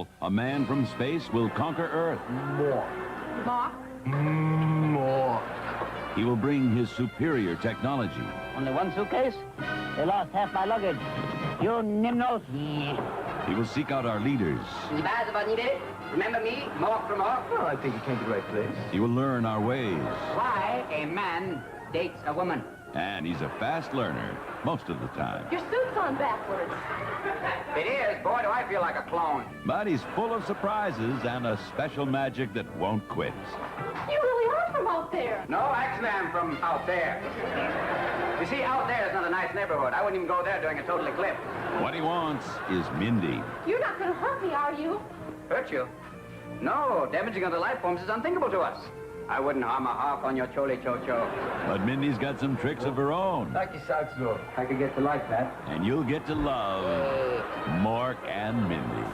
fall, a man from space will conquer Earth. Mork? Mork. He will bring his superior technology. Only one suitcase? They lost half my luggage. You nimnos. He will seek out our leaders. Remember me, Mork from Mork? Well, I think you came to the right place. He will learn our ways. Why a man dates a woman. And he's a fast learner, most of the time. Your suit's on backwards. It is. Boy, do I feel like a clone. But he's full of surprises and a special magic that won't quit. You really are from out there. No, actually, I'm from out there. You see, out there is not a nice neighborhood. I wouldn't even go there during a total eclipse. What he wants is Mindy. You're not going to hurt me, are you? Hurt you? No, damaging other life forms is unthinkable to us. I wouldn't harm a hawk on your chole-cho-cho. But Mindy's got some tricks of her own. Like you sounds good. I could get to like that. And you'll get to love Mork and Mindy.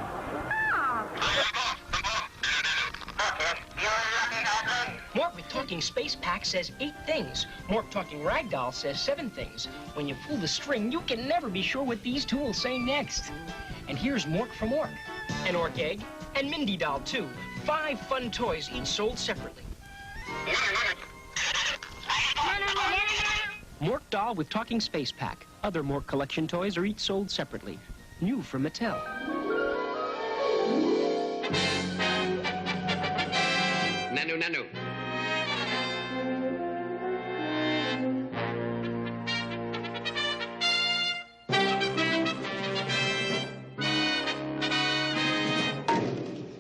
Mork with Talking Space Pack says 8 things. Mork Talking Ragdoll says 7 things. When you pull the string, you can never be sure what these two will say next. And here's Mork from Mork. An Orc egg, and Mindy doll, too. 5 fun toys, each sold separately. Mork doll with Talking Space Pack. Other Mork collection toys are each sold separately. New from Mattel. Nanu.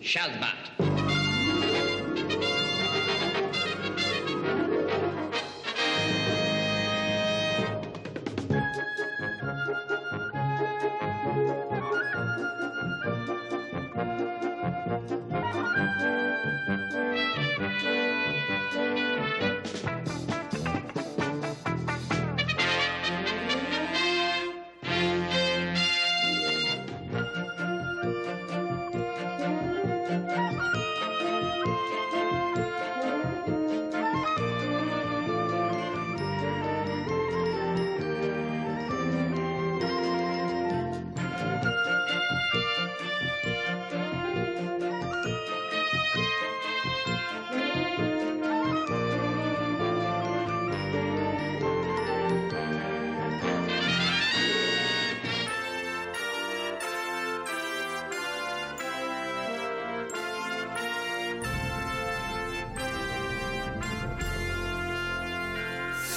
Shazbat.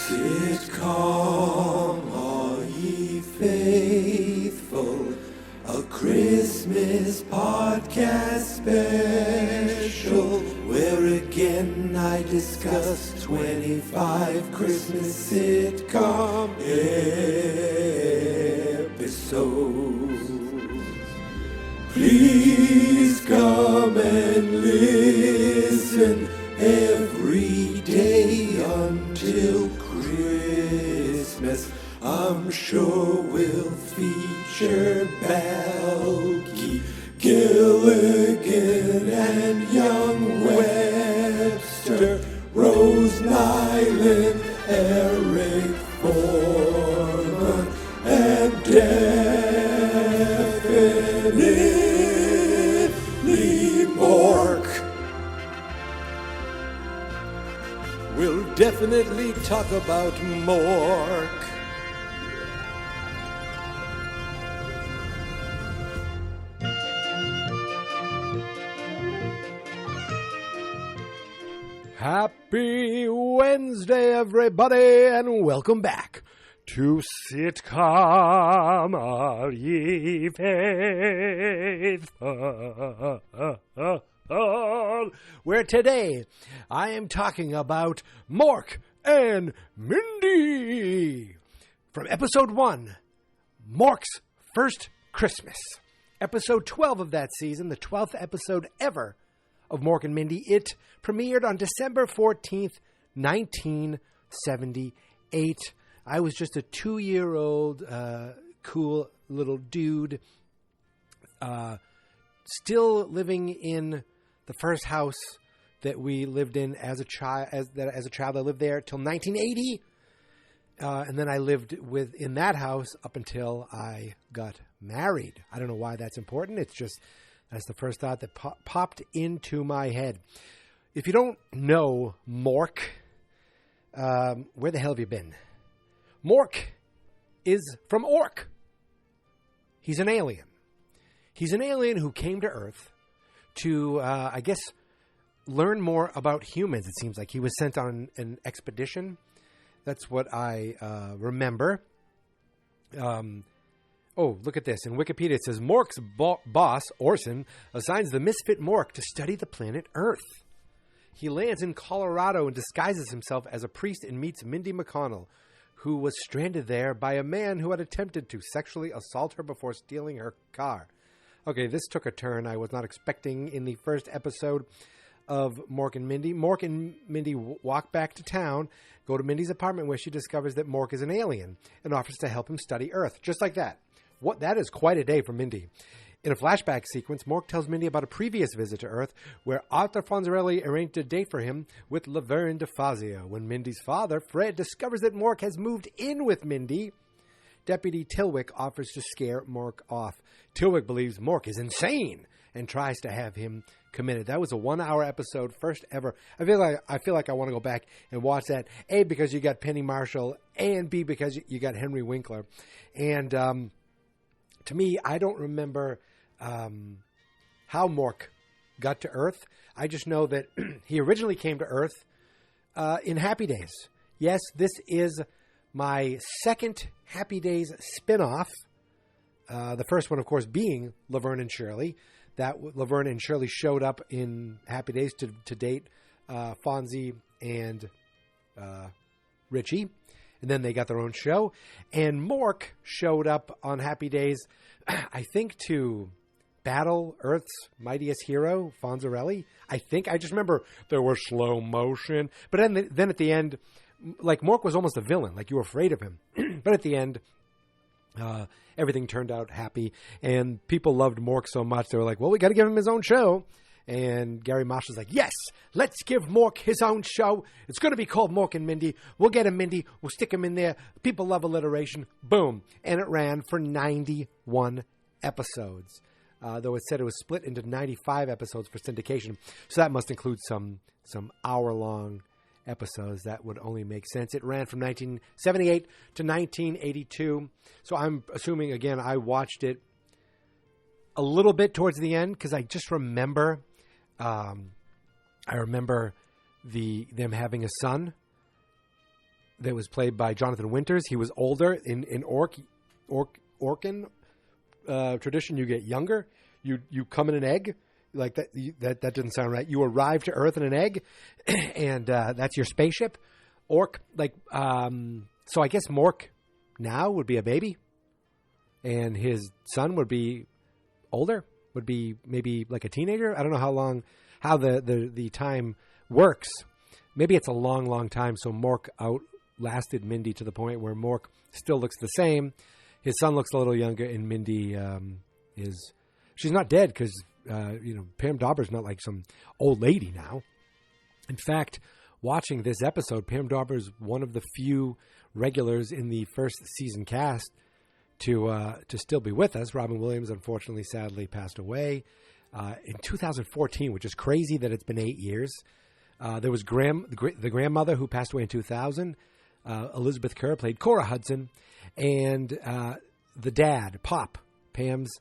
Sitcom, are ye faithful? A Christmas podcast special where again I discuss 25 Christmas sitcom episodes. Please come and listen every day until Christmas. I'm sure we'll feature Balky, Gilligan, and Young Webster, Rose Nyland, Eric Foreman, and definitely Mork. We'll definitely talk about Mork. Happy Wednesday, everybody, and welcome back to Sitcom, Are Ye Faithful? Where today I am talking about Mork and Mindy from episode 1, Mork's First Christmas. Episode 12 of that season, the 12th episode ever of Mork and Mindy. It premiered on December 14th, 1978. I was just a 2-year-old, cool little dude, still living in the first house that we lived in as a child. As a child, I lived there till 1980, and then I lived in that house up until I got married. I don't know why that's important. It's just That's the first thought that popped into my head. If you don't know Mork, where the hell have you been? Mork is from Ork. He's an alien. He's an alien who came to Earth to, I guess, learn more about humans, it seems like. He was sent on an expedition. That's what I remember. Oh, look at this. In Wikipedia, it says, Mork's boss, Orson, assigns the misfit Mork to study the planet Earth. He lands in Colorado and disguises himself as a priest and meets Mindy McConnell, who was stranded there by a man who had attempted to sexually assault her before stealing her car. Okay, this took a turn I was not expecting in the first episode of Mork and Mindy. Mork and Mindy walk back to town, go to Mindy's apartment where she discovers that Mork is an alien and offers to help him study Earth. Just like that. That is quite a day for Mindy. In a flashback sequence, Mork tells Mindy about a previous visit to Earth where Arthur Fonzarelli arranged a date for him with Laverne DeFazio. When Mindy's father, Fred, discovers that Mork has moved in with Mindy, Deputy Tilwick offers to scare Mork off. Tilwick believes Mork is insane and tries to have him committed. That was a 1-hour episode, first ever. I feel like I want to go back and watch that. A, because you got Penny Marshall, and B, because you got Henry Winkler. And to me, I don't remember how Mork got to Earth. I just know that he originally came to Earth in Happy Days. Yes, this is my second Happy Days spinoff. The first one, of course, being Laverne and Shirley. That Laverne and Shirley showed up in Happy Days to date Fonzie and Richie. And then they got their own show. And Mork showed up on Happy Days, I think, to battle Earth's mightiest hero, Fonzarelli. I just remember there was slow motion. But then at the end, like, Mork was almost a villain. Like, you were afraid of him. But at the end, everything turned out happy. And people loved Mork so much, they were like, well, we got to give him his own show. And Gary Marshall's like, yes, let's give Mork his own show. It's going to be called Mork and Mindy. We'll get him Mindy. We'll stick him in there. People love alliteration. Boom. And it ran for 91 episodes. Though it said it was split into 95 episodes for syndication. So that must include some hour-long episodes. That would only make sense. It ran from 1978 to 1982. So I'm assuming, again, I watched it a little bit towards the end because I just remember... I remember them having a son that was played by Jonathan Winters. He was older in Orkin tradition. You get younger. You come in an egg like that. That didn't sound right. You arrive to Earth in an egg, and that's your spaceship. So I guess Mork now would be a baby, and his son would be older. Would be maybe like a teenager. I don't know how the time works. Maybe it's a long time. So Mork outlasted Mindy to the point where Mork still looks the same. His son looks a little younger, and Mindy she's not dead because Pam Dauber's not like some old lady now. In fact, watching this episode, Pam Dauber's one of the few regulars in the first season cast to still be with us. Robin Williams, unfortunately, sadly passed away in 2014, which is crazy that it's been 8 years. There was the grandmother who passed away in 2000. Elizabeth Kerr played Cora Hudson. And the dad, Pop, Pam's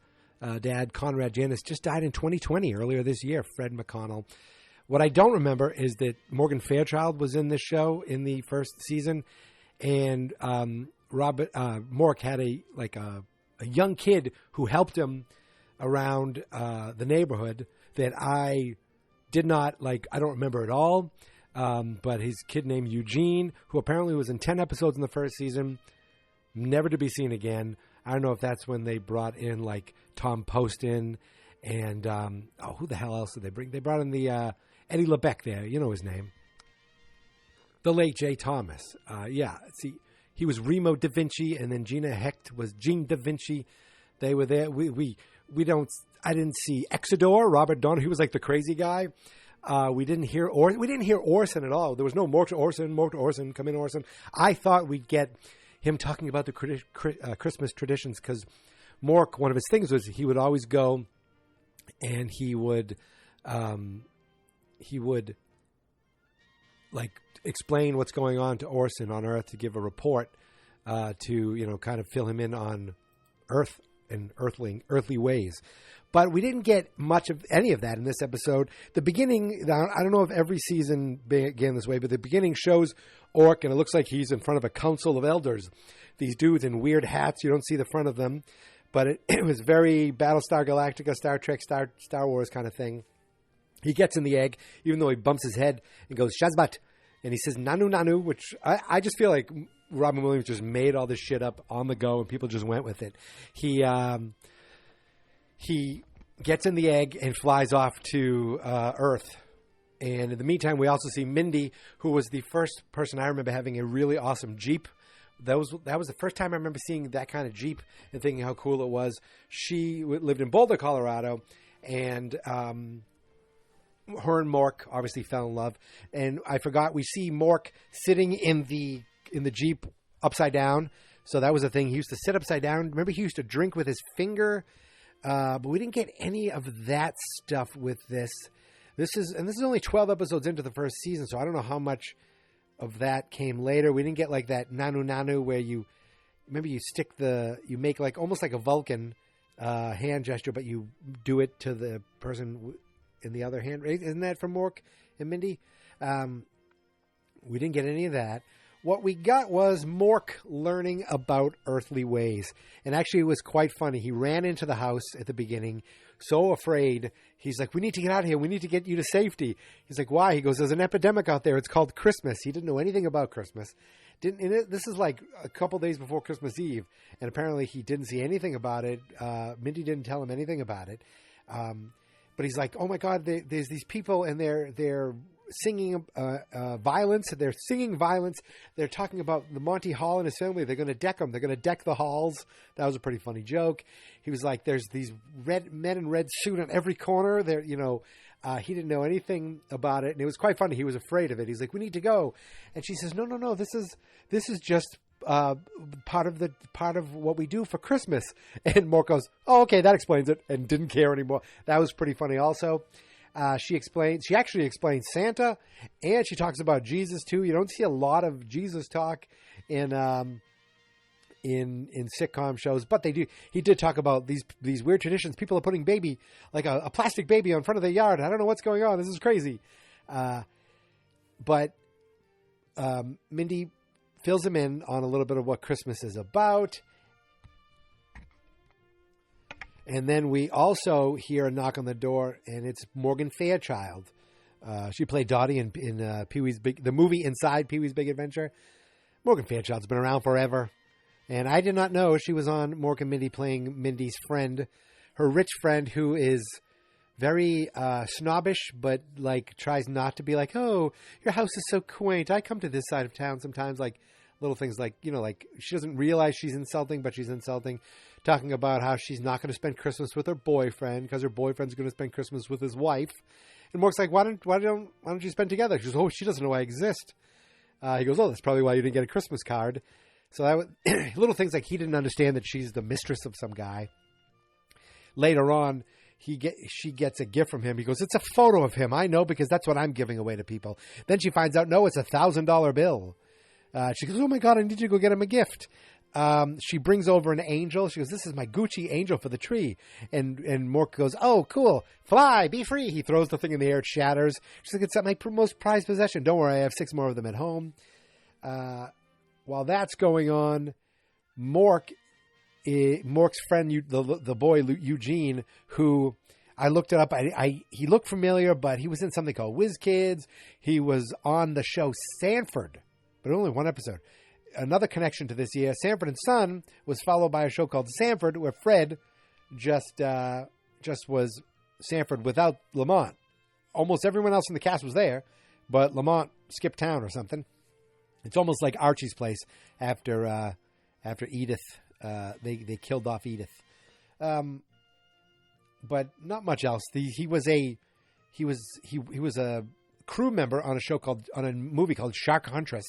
dad, Conrad Janis, just died in 2020, earlier this year, Fred McConnell. What I don't remember is that Morgan Fairchild was in this show in the first season. And Mork had a young kid who helped him around the neighborhood that I did not like. I don't remember at all. But his kid named Eugene, who apparently was in 10 episodes in the first season, never to be seen again. I don't know if that's when they brought in like Tom Poston and who the hell else did they bring? They brought in the Eddie LeBeck there. You know his name. The late Jay Thomas. See. He was Remo da Vinci, and then Gina Hecht was Jean da Vinci. They were there. I didn't see Exodore, Robert Donner. He was like the crazy guy. We didn't hear Orson at all. There was no Mork to Orson, come in Orson. I thought we'd get him talking about the Christmas traditions because Mork, one of his things was he would always go and he would like explain what's going on to Orson on Earth, to give a report to kind of fill him in on Earth and earthly ways. But we didn't get much of any of that in this episode. The beginning, I don't know if every season began this way, but the beginning shows Ork, and it looks like he's in front of a council of elders. These dudes in weird hats. You don't see the front of them, but it was very Battlestar Galactica, Star Trek, Star Wars kind of thing. He gets in the egg, even though he bumps his head and goes, Shazbat. And he says, Nanu, Nanu, which I just feel like Robin Williams just made all this shit up on the go and people just went with it. He gets in the egg and flies off to Earth. And in the meantime, we also see Mindy, who was the first person I remember having a really awesome Jeep. That was the first time I remember seeing that kind of Jeep and thinking how cool it was. She lived in Boulder, Colorado, and her and Mork obviously fell in love. And I forgot, we see Mork sitting in the Jeep upside down. So that was a thing. He used to sit upside down. Remember, he used to drink with his finger. But we didn't get any of that stuff with this. This is only 12 episodes into the first season, so I don't know how much of that came later. We didn't get like that Nanu Nanu where you make like almost like a Vulcan hand gesture, but you do it to the person in the other hand. Isn't that from Mork and Mindy? We didn't get any of that. What we got was Mork learning about earthly ways. And actually, it was quite funny. He ran into the house at the beginning, so afraid. He's like, we need to get out of here. We need to get you to safety. He's like, why? He goes, there's an epidemic out there. It's called Christmas. He didn't know anything about Christmas. This is like a couple days before Christmas Eve. And apparently, he didn't see anything about it. Mindy didn't tell him anything about it. But he's like, oh, my God, there's these people, and they're singing violence. They're singing violence. They're talking about the Monty Hall and his family. They're going to deck them. They're going to deck the halls. That was a pretty funny joke. He was like, there's these men in red suit on every corner. He didn't know anything about it. And it was quite funny. He was afraid of it. He's like, we need to go. And she says, no. This is just part of what we do for Christmas. And Mork goes, oh, okay, that explains it, and didn't care anymore. That was pretty funny also. She actually explains Santa, and she talks about Jesus too. You don't see a lot of Jesus talk in sitcom shows, but they do. He did talk about these weird traditions. People are putting a plastic baby in front of their yard. I don't know what's going on. This is crazy. But Mindy fills him in on a little bit of what Christmas is about. And then we also hear a knock on the door, and it's Morgan Fairchild. She played Dottie in the movie Inside Pee-wee's Big Adventure. Morgan Fairchild's been around forever. And I did not know she was on Mork and Mindy playing Mindy's friend, her rich friend who is very snobbish, but like tries not to be like, oh, your house is so quaint. I come to this side of town sometimes, like little things like, like she doesn't realize she's insulting, but she's insulting. Talking about how she's not going to spend Christmas with her boyfriend because her boyfriend's going to spend Christmas with his wife. And Mork's like, why don't you spend together? She goes, oh, she doesn't know I exist. He goes, oh, that's probably why you didn't get a Christmas card. So that was little things like he didn't understand that she's the mistress of some guy. Later on, she gets a gift from him. He goes, it's a photo of him. I know because that's what I'm giving away to people. Then she finds out, no, it's $1,000 bill. She goes, oh my God, I need you to go get him a gift. She brings over an angel. She goes, this is my Gucci angel for the tree. And Mork goes, oh, cool. Fly, be free. He throws the thing in the air. It shatters. She's like, it's my most prized possession. Don't worry, I have 6 more of them at home. While that's going on, Mork's friend, the boy Eugene, who I looked it up. He looked familiar, but he was in something called Whiz Kids. He was on the show Sanford, but only one episode. Another connection to this year, Sanford and Son was followed by a show called Sanford, where Fred just was Sanford without Lamont. Almost everyone else in the cast was there, but Lamont skipped town or something. It's almost like Archie's Place after Edith. They killed off Edith, but not much else. He was a crew member on a movie called Shark Huntress.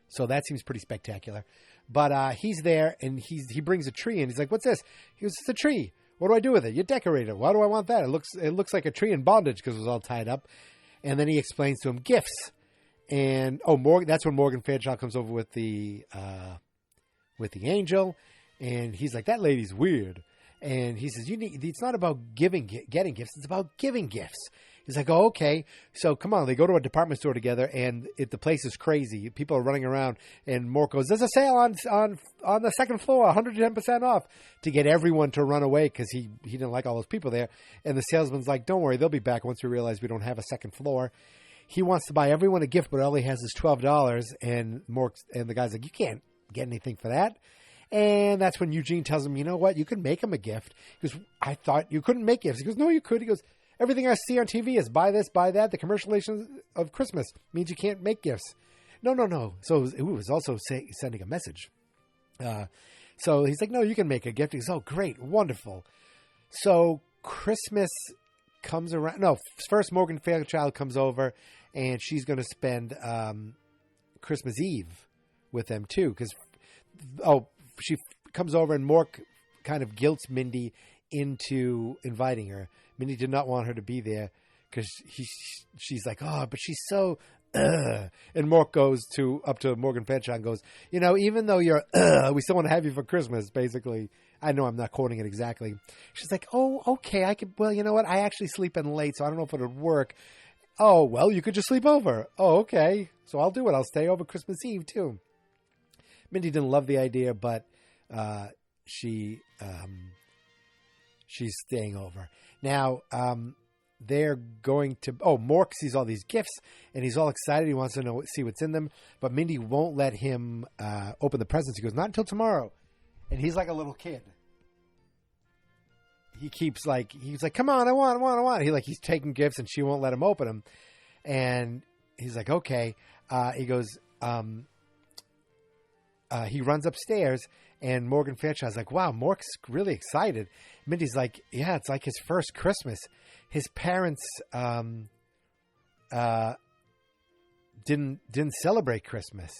So that seems pretty spectacular. But he's there, and he brings a tree, and he's like, "What's this?" He goes, "It's a tree." What do I do with it? You decorate it. Why do I want that? It looks like a tree in bondage because it was all tied up. And then he explains to him gifts. And that's when Morgan Fairchild comes over with the angel, and he's like, that lady's weird. And he says, it's not about getting gifts, it's about giving gifts. He's like, oh, okay. So come on, they go to a department store together, and the place is crazy. People are running around, and Mork goes, there's a sale on the second floor, 110% off, to get everyone to run away because he didn't like all those people there. And the salesman's like, don't worry, they'll be back once we realize we don't have a second floor. He wants to buy everyone a gift, but all he has is $12, and the guy's like, you can't get anything for that. And that's when Eugene tells him, you know what, you can make him a gift. He goes, I thought you couldn't make gifts. He goes, no, you could. He goes, everything I see on TV is buy this, buy that. The commercialization of Christmas means you can't make gifts. No. So it was also sending a message. So he's like, no, you can make a gift. He goes, oh, great, wonderful. So Christmas comes around. No, first Morgan Fairchild comes over, and she's going to spend Christmas Eve with them too. Because, she comes over, and Mork kind of guilts Mindy into inviting her. Mindy did not want her to be there because she's like, oh, but she's so, And Mork goes up to Morgan Fairchild and goes, even though you're, we still want to have you for Christmas, basically. I know I'm not quoting it exactly. She's like, oh, okay, I could, well, you know what? I actually sleep in late, so I don't know if it would work. Oh, well, you could just sleep over. Oh, okay. So I'll do it. I'll stay over Christmas Eve, too. Mindy didn't love the idea, but she's staying over. Now, they're going to... Oh, Mork sees all these gifts, and he's all excited. He wants to see what's in them, but Mindy won't let him open the presents. He goes, not until tomorrow. And he's like a little kid. He's like, come on, I want. He's taking gifts, and she won't let him open them. And he's like, okay. He goes... he runs upstairs, and Morgan Fairchild's like, wow, Mork's really excited. Mindy's like, yeah, it's like his first Christmas. His parents didn't celebrate Christmas.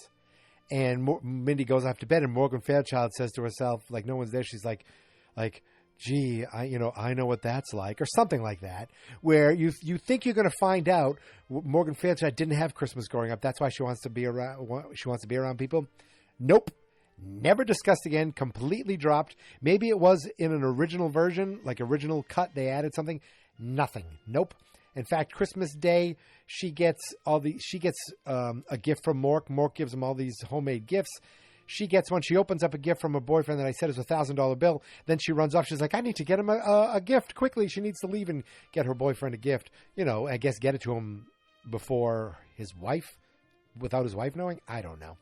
And Mindy goes off to bed, and Morgan Fairchild says to herself, like, no one's there. She's like, gee, I know what that's like, or something like that, where you think you're going to find out Morgan Fairchild didn't have Christmas growing up. That's why she wants to be around. She wants to be around people. Nope. Never discussed again. Completely dropped. Maybe it was in an original version, like original cut. They added something. Nothing. Nope. In fact, Christmas Day, she gets a gift from Mork. Mork gives him all these homemade gifts. She gets one. She opens up a gift from her boyfriend that I said is a $1,000 bill. Then she runs off. She's like, I need to get him a gift quickly. She needs to leave and get her boyfriend a gift. I guess get it to him before his wife, without his wife knowing. I don't know.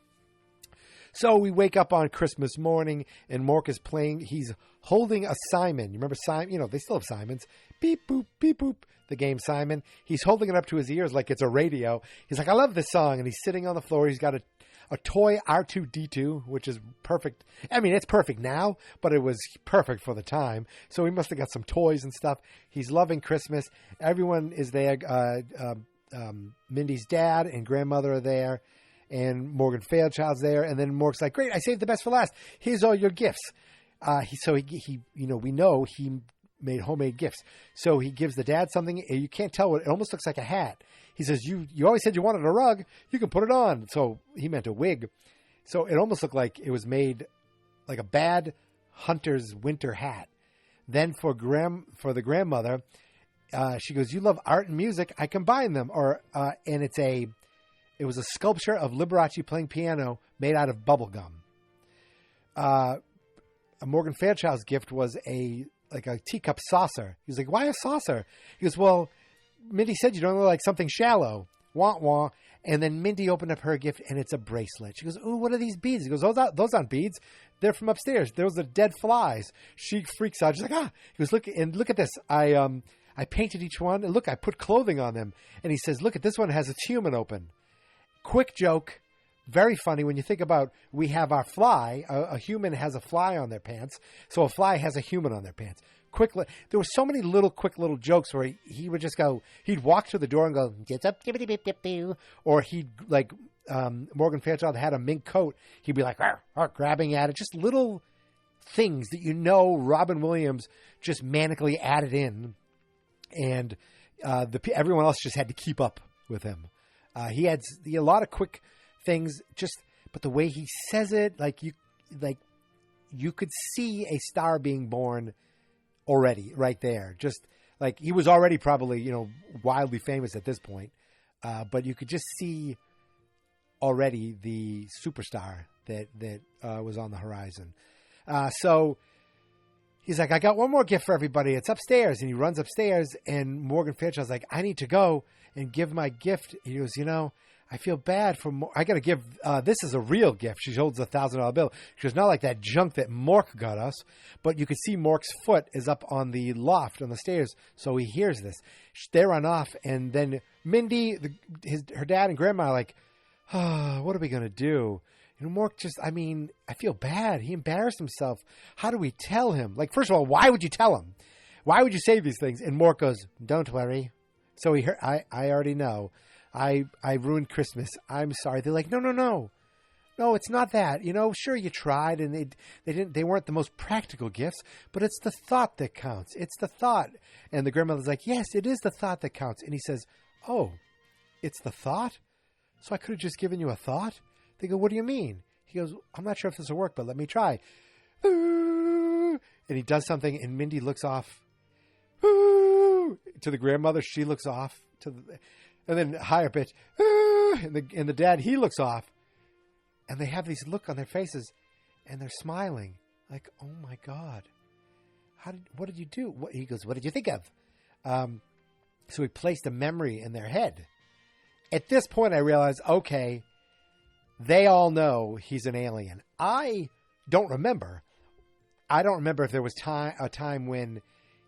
So we wake up on Christmas morning, and Mork is playing. He's holding a Simon. You remember Simon? They still have Simons. Beep, boop, beep, boop. The game Simon. He's holding it up to his ears like it's a radio. He's like, I love this song. And he's sitting on the floor. He's got a toy R2-D2, which is perfect. I mean, it's perfect now, but it was perfect for the time. So he must have got some toys and stuff. He's loving Christmas. Everyone is there. Mindy's dad and grandmother are there. And Morgan Fairchild's there, and then Mork's like, "Great, I saved the best for last. Here's all your gifts." We know he made homemade gifts. So he gives the dad something. You can't tell what it almost looks like a hat. He says, "You always said you wanted a rug. You can put it on." So he meant a wig. So it almost looked like it was made like a bad hunter's winter hat. Then for the grandmother, she goes, "You love art and music. I combine them." And it was a sculpture of Liberace playing piano made out of bubble gum. Morgan Fairchild's gift was a teacup saucer. He was like, why a saucer? He goes, well, Mindy said you don't like something shallow. Wah, wah. And then Mindy opened up her gift, and it's a bracelet. She goes, ooh, what are these beads? He goes, those aren't beads. They're from upstairs. Those are dead flies. She freaks out. She's like, ah. He goes, look at this. I painted each one, and look, I put clothing on them. And he says, look at this one has its human open. Quick joke, very funny when you think about we have our fly. A human has a fly on their pants, so a fly has a human on their pants. There were so many quick little jokes where he would just go. He'd walk to the door and go, "Get up, or he'd Morgan Fairchild had a mink coat. He'd be like, arr, arr, grabbing at it. Just little things that Robin Williams just manically added in, and everyone else just had to keep up with him. He had a lot of quick things, but the way he says it, you could see a star being born already right there. Just like he was already probably, wildly famous at this point. But you could just see already the superstar that was on the horizon. So he's like, I got one more gift for everybody. It's upstairs. And he runs upstairs, and Morgan Fairchild's like, I need to go and give my gift. He goes, I feel bad for I got to give, this is a real gift. She holds a $1,000 bill. She goes, not like that junk that Mork got us, but you could see Mork's foot is up on the loft on the stairs. So he hears this. They run off, and then Mindy, her dad and grandma are like, what are we going to do? Mork I feel bad. He embarrassed himself. How do we tell him? Like, first of all, why would you tell him? Why would you say these things? And Mork goes, don't worry. So I already know. I ruined Christmas. I'm sorry. They're like, no, it's not that. Sure, you tried, and they weren't the most practical gifts, but it's the thought that counts. It's the thought. And the grandmother's like, yes, it is the thought that counts. And he says, oh, it's the thought? So I could have just given you a thought? They go, what do you mean? He goes, I'm not sure if this will work, but let me try. And he does something, and Mindy looks off to the grandmother. She looks off and then higher pitch, and the dad, he looks off, and they have these look on their faces, and they're smiling like, oh my God, what did you do? He goes, what did you think of? So he placed a memory in their head. At this point, I realized, okay, they all know he's an alien. I don't remember. I don't remember if there was a time when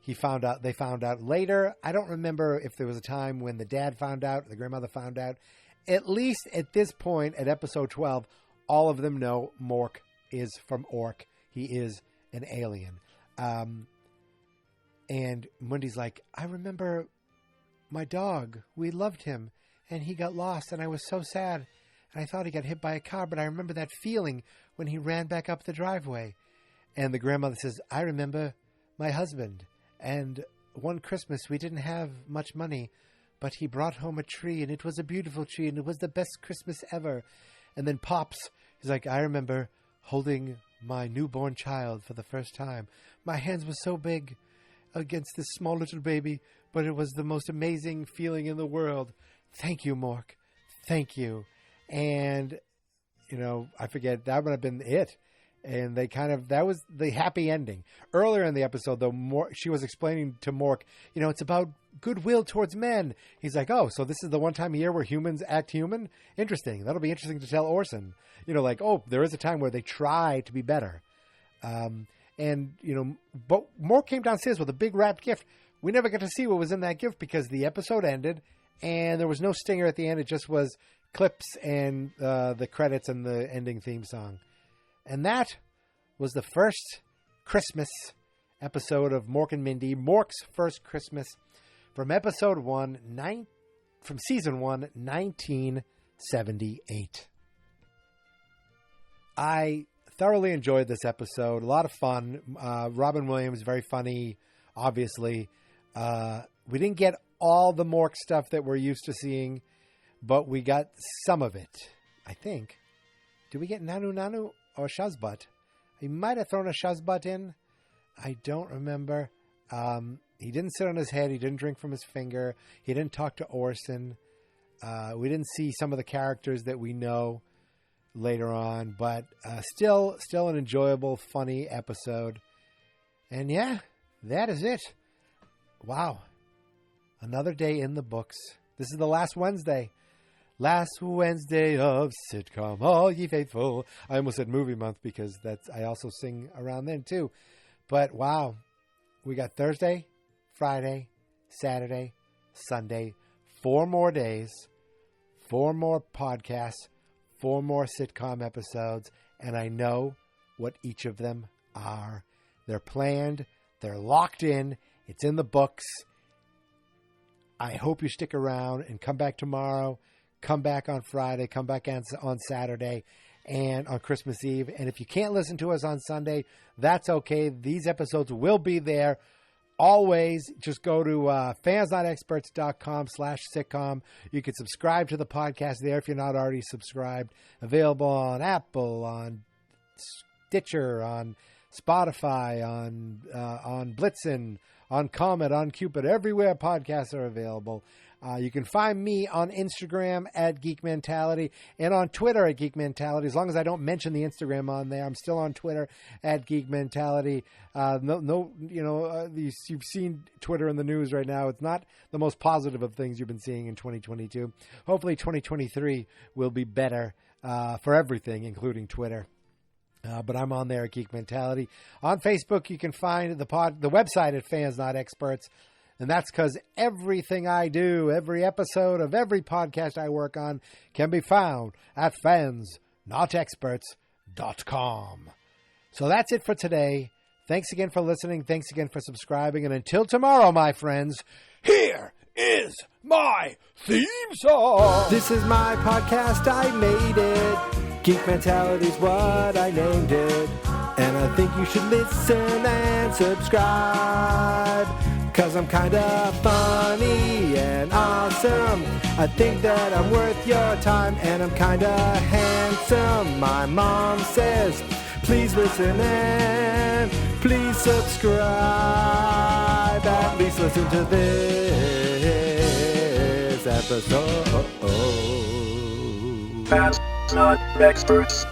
they found out later. I don't remember if there was a time when the dad found out, the grandmother found out. At least at this point, at episode 12, all of them know Mork is from Ork. He is an alien. And Mindy's like, I remember my dog. We loved him, and he got lost, and I was so sad. And I thought he got hit by a car, but I remember that feeling when he ran back up the driveway. And the grandmother says, I remember my husband. And one Christmas, we didn't have much money, but he brought home a tree, and it was a beautiful tree, and it was the best Christmas ever. And then Pops, he's like, I remember holding my newborn child for the first time. My hands were so big against this small little baby, but it was the most amazing feeling in the world. Thank you, Mork. Thank you. And, I forget, that would have been it. And that was the happy ending. Earlier in the episode, though, she was explaining to Mork, it's about goodwill towards men. He's like, oh, so this is the one time a year where humans act human? Interesting. That'll be interesting to tell Orson. There is a time where they try to be better. But Mork came downstairs with a big wrapped gift. We never got to see what was in that gift because the episode ended and there was no stinger at the end. It just was clips and the credits and the ending theme song. And that was the first Christmas episode of Mork and Mindy, Mork's First Christmas, from episode 1, from season 1, 1978. I thoroughly enjoyed this episode. A lot of fun. Robin Williams, very funny, obviously. We didn't get all the Mork stuff that we're used to seeing, but we got some of it, I think. Did we get Nanu Nanu or Shazbut? He might have thrown a Shazbut in. I don't remember. He didn't sit on his head. He didn't drink from his finger. He didn't talk to Orson. We didn't see some of the characters that we know later on, but still an enjoyable, funny episode. And yeah, that is it. Wow. Another day in the books. This is the last Wednesday. Last Wednesday of Sitcom, all ye faithful. I almost said movie month because I also sing around then too. But wow, we got Thursday, Friday, Saturday, Sunday, 4 more days, 4 more podcasts, 4 more sitcom episodes, and I know what each of them are. They're planned. They're locked in. It's in the books. I hope you stick around and come back tomorrow. Come back on Friday. Come back on Saturday. and on Christmas Eve. And if you can't listen to us on Sunday, that's okay. These episodes will be there. Always just go to fansnotexperts.com/sitcom. You can subscribe to the podcast there if you're not already subscribed. Available on Apple, on Stitcher, on Spotify, on Blitzen, on Comet, on Cupid, everywhere podcasts are available. You can find me on Instagram at Geek Mentality and on Twitter at Geek Mentality. As long as I don't mention the Instagram on there, I'm still on Twitter at Geek Mentality. You've seen Twitter in the news right now. It's not the most positive of things you've been seeing in 2022. Hopefully 2023 will be better for everything, including Twitter. But I'm on there at Geek Mentality. On Facebook, you can find the website at Fans Not Experts. And that's because everything I do, every episode of every podcast I work on can be found at fansnotexperts.com. So that's it for today. Thanks again for listening. Thanks again for subscribing. And until tomorrow, my friends, here is my theme song. This is my podcast. I made it. Geek Mentality's what I named it. And I think you should listen and subscribe. 'Cause I'm kinda funny and awesome. I think that I'm worth your time. And I'm kinda handsome. My mom says, please listen and please subscribe. At least listen to this episode. Fans Not Experts.